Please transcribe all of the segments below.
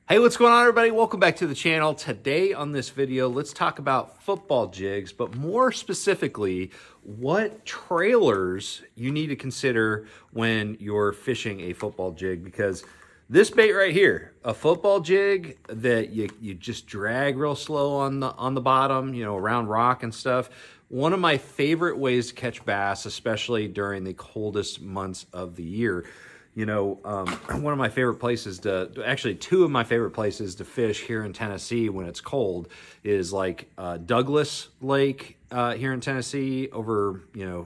Hey, what's going on, everybody? Welcome back to the channel. Today on this video, let's talk about football jigs, but more specifically, what trailers you need to consider when you're fishing a football jig, because this bait right here, a football jig that you just drag real slow on the bottom, around rock and stuff. One of my favorite ways to catch bass, especially during the coldest months of the year. One of my favorite places actually two of my favorite places to fish here in Tennessee when it's cold is like Douglas Lake here in Tennessee over,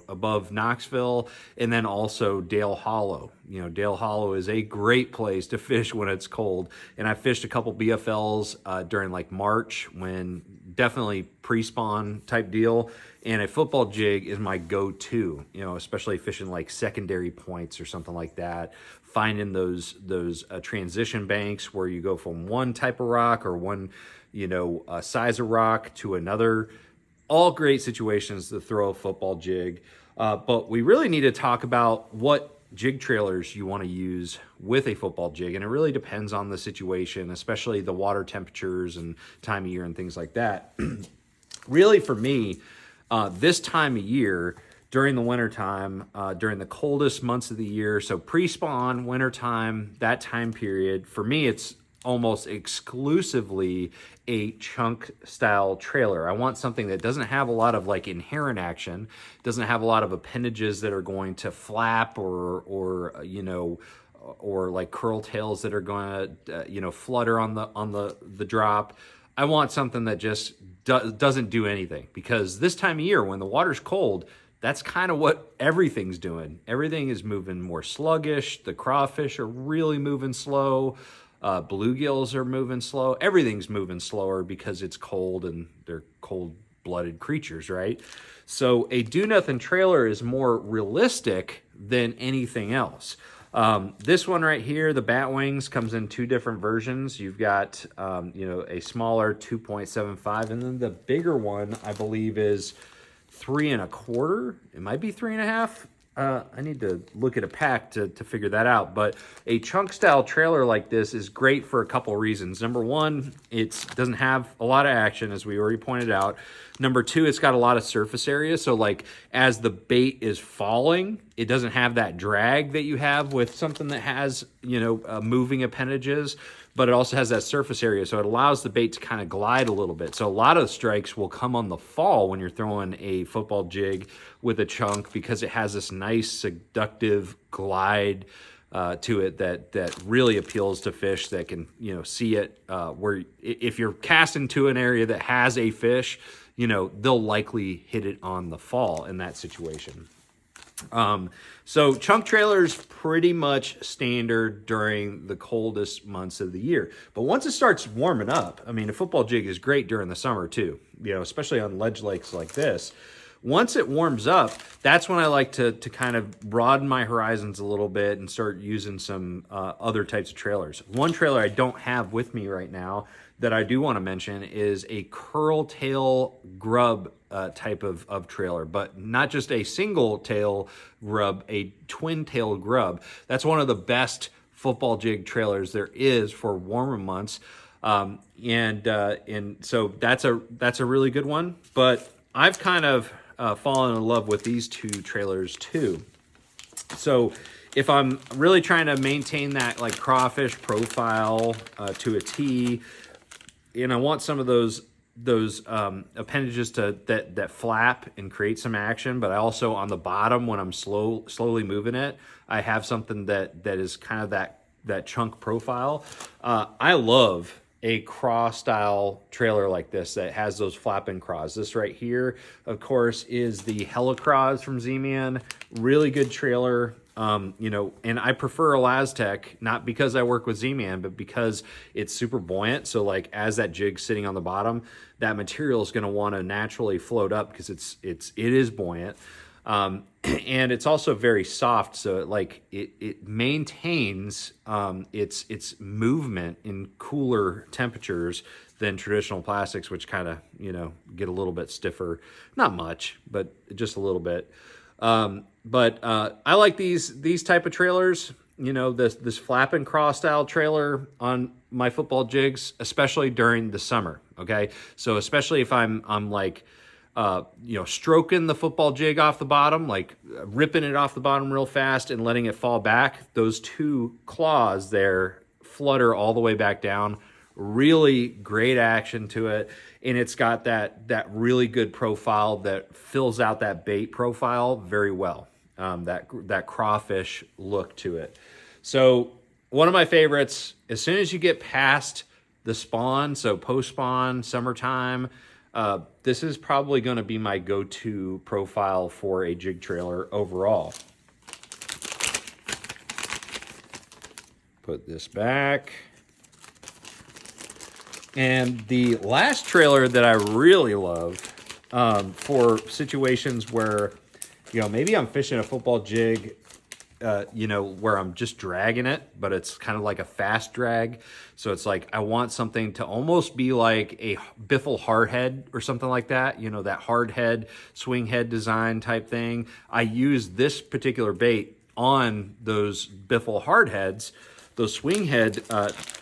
above Knoxville, and then also Dale Hollow. Dale Hollow is a great place to fish when it's cold. And I fished a couple BFLs during like March, when definitely pre-spawn type deal. And a football jig is my go-to, especially fishing like secondary points or something like that. Finding those transition banks where you go from one type of rock or one, size of rock to another. All great situations to throw a football jig. But we really need to talk about what jig trailers you want to use with a football jig. And it really depends on the situation, especially the water temperatures and time of year and things like that. Really, for me, this time of year, during the wintertime, during the coldest months of the year, so pre-spawn, wintertime, that time period, for me, it's almost exclusively a chunk style trailer. I want something that doesn't have a lot of like inherent action, doesn't have a lot of appendages that are going to flap or like curl tails that are going to flutter on the drop. I want something that just doesn't do anything, because this time of year when the water's cold, that's kind of what everything's doing. Everything is moving more sluggish. The crawfish are really moving slow. Bluegills are moving slow. Everything's moving slower because it's cold and they're cold-blooded creatures, right? So a do-nothing trailer is more realistic than anything else. This one right here, the Bat Wings, comes in two different versions. You've got, a smaller 2.75, and then the bigger one, I believe, is 3 1/4. It might be 3 1/2. I need to look at a pack to figure that out. But a chunk style trailer like this is great for a couple reasons. Number one, it doesn't have a lot of action, as we already pointed out. Number two, it's got a lot of surface area. So like as the bait is falling, it doesn't have that drag that you have with something that has, moving appendages, but it also has that surface area. So it allows the bait to kind of glide a little bit. So a lot of strikes will come on the fall when you're throwing a football jig with a chunk, because it has this nice seductive glide to it that really appeals to fish that can, see it, where if you're casting to an area that has a fish, they'll likely hit it on the fall in that situation. So chunk trailers pretty much standard during the coldest months of the year. But once it starts warming up, I mean, a football jig is great during the summer too, especially on ledge lakes like this. Once it warms up, that's when I like to kind of broaden my horizons a little bit and start using some other types of trailers. One trailer I don't have with me right now that I do want to mention is a curl tail grub type of trailer, but not just a single tail grub, a twin tail grub. That's one of the best football jig trailers there is for warmer months. And so that's a really good one. But I've kind of fallen in love with these two trailers too. So if I'm really trying to maintain that like crawfish profile to a T, and I want some of those appendages that flap and create some action, but I also on the bottom when I'm slowly moving it, I have something that is kind of that chunk profile. I love a craw style trailer like this that has those flapping craws. This right here, of course, is the Helicraws from Z-Man. Really good trailer. And I prefer Elastec, not because I work with Z-Man, but because it's super buoyant. So like as that jig's sitting on the bottom, that material is going to want to naturally float up because it is buoyant. And it's also very soft, so it maintains its movement in cooler temperatures than traditional plastics, which kind of get a little bit stiffer. Not much, but just a little bit. But I like these type of trailers. you know, this flap and crawl style trailer on my football jigs, especially during the summer. Okay, so especially if I'm like, you know, stroking the football jig off the bottom, like ripping it off the bottom real fast and letting it fall back. Those two claws there flutter all the way back down. Really great action to it, and it's got that really good profile that fills out that bait profile very well. That crawfish look to it. So one of my favorites, as soon as you get past the spawn, so post-spawn, summertime, this is probably going to be my go-to profile for a jig trailer overall. Put this back. And the last trailer that I really love for situations where, you know, maybe I'm fishing a football jig, you know, where I'm just dragging it, but it's kind of like a fast drag. So it's like I want something to almost be like a biffle hard head or something like that, you know, that hard head, swing head design type thing. I use this particular bait on those biffle hard heads, those swing head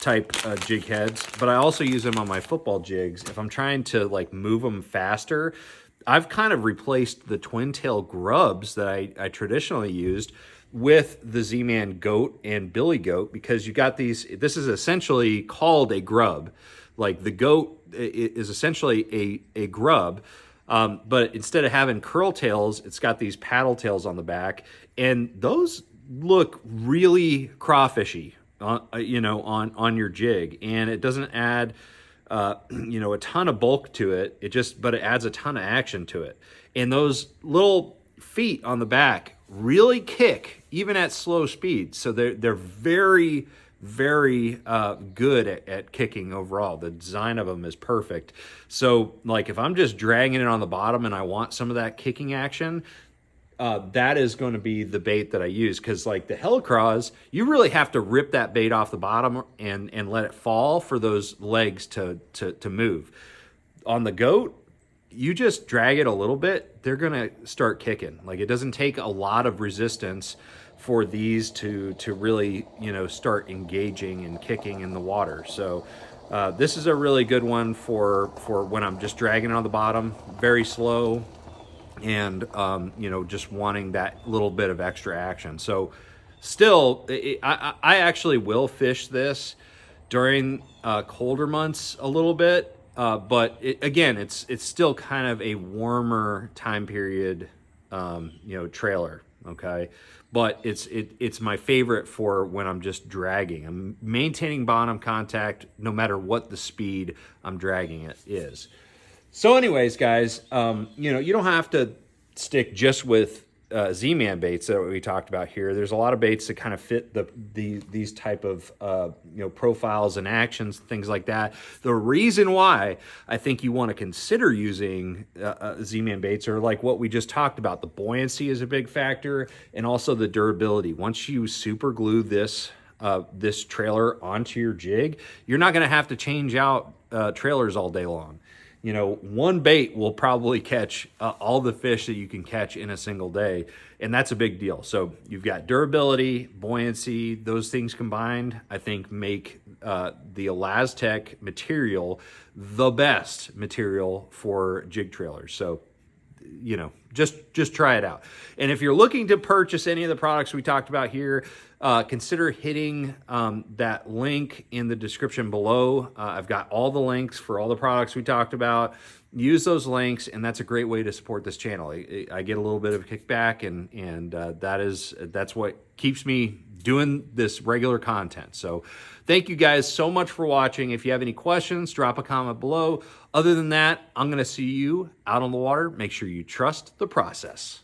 type jig heads, but I also use them on my football jigs. If I'm trying to like move them faster, I've kind of replaced the twin tail grubs that I traditionally used with the Z-Man goat and Billy goat, because you got these, this is essentially called a grub. Like the goat is essentially a grub, but instead of having curl tails, it's got these paddle tails on the back, and those look really crawfishy, you know, on your jig, and it doesn't add you know, a ton of bulk to it. But it adds a ton of action to it. And those little feet on the back really kick even at slow speed. So they're very, very good at kicking overall. The design of them is perfect. So like if I'm just dragging it on the bottom and I want some of that kicking action, that is going to be the bait that I use, because like the Helicross, you really have to rip that bait off the bottom and let it fall for those legs to move. On the goat, you just drag it a little bit, they're going to start kicking. Like it doesn't take a lot of resistance for these to really, you know, start engaging and kicking in the water. So this is a really good one for when I'm just dragging it on the bottom, very slow, and you know, just wanting that little bit of extra action. So still, I actually will fish this during colder months a little bit, but again, it's still kind of a warmer time period, you know, trailer. Okay, but it's my favorite for when I'm just dragging. I'm maintaining bottom contact no matter what the speed I'm dragging it is. So anyways, guys, you know, you don't have to stick just with Z-Man baits that we talked about here. There's a lot of baits that kind of fit these type of you know, profiles and actions, things like that. The reason why I think you want to consider using Z-Man baits are like what we just talked about. The buoyancy is a big factor, and also the durability. Once you super glue this this trailer onto your jig, you're not going to have to change out trailers all day long. You know, one bait will probably catch all the fish that you can catch in a single day, and that's a big deal. So you've got durability, buoyancy, those things combined, I think make the ElaZtech material the best material for jig trailers. So, you know, just try it out. And if you're looking to purchase any of the products we talked about here, consider hitting that link in the description below. I've got all the links for all the products we talked about. Use those links, and that's a great way to support this channel. I get a little bit of a kickback, and that's what keeps me doing this regular content. So thank you guys so much for watching. If you have any questions, drop a comment below. Other than that, I'm going to see you out on the water. Make sure you trust the process.